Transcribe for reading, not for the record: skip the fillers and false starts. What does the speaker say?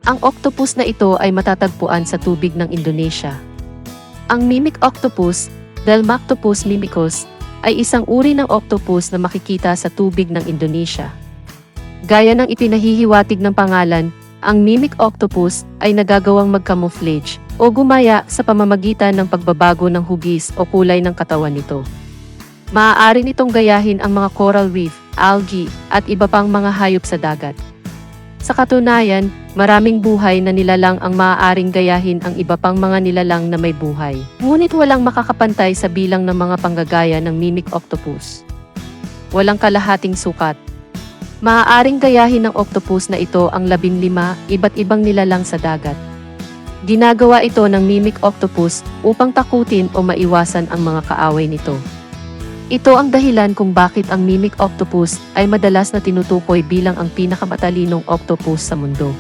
Ang octopus na ito ay matatagpuan sa tubig ng Indonesia. Ang mimic octopus, Delmactopus mimicus, ay isang uri ng octopus na makikita sa tubig ng Indonesia. Gaya ng ipinahihiwatig ng pangalan, ang mimic octopus ay nagagawang mag-camouflage o gumaya sa pamamagitan ng pagbabago ng hugis o kulay ng katawan nito. Maaari nitong gayahin ang mga coral reef, algae, at iba pang mga hayop sa dagat. Sa katunayan, maraming buhay na nilalang ang maaaring gayahin ang iba pang mga nilalang na may buhay. Ngunit walang makakapantay sa bilang ng mga panggagaya ng mimic octopus. Walang kalahating sukat. Maaaring gayahin ng octopus na ito ang 15 iba't ibang nilalang sa dagat. Ginagawa ito ng mimic octopus upang takutin o maiwasan ang mga kaaway nito. Ito ang dahilan kung bakit ang mimic octopus ay madalas na tinutukoy bilang ang pinakamatalinong octopus sa mundo.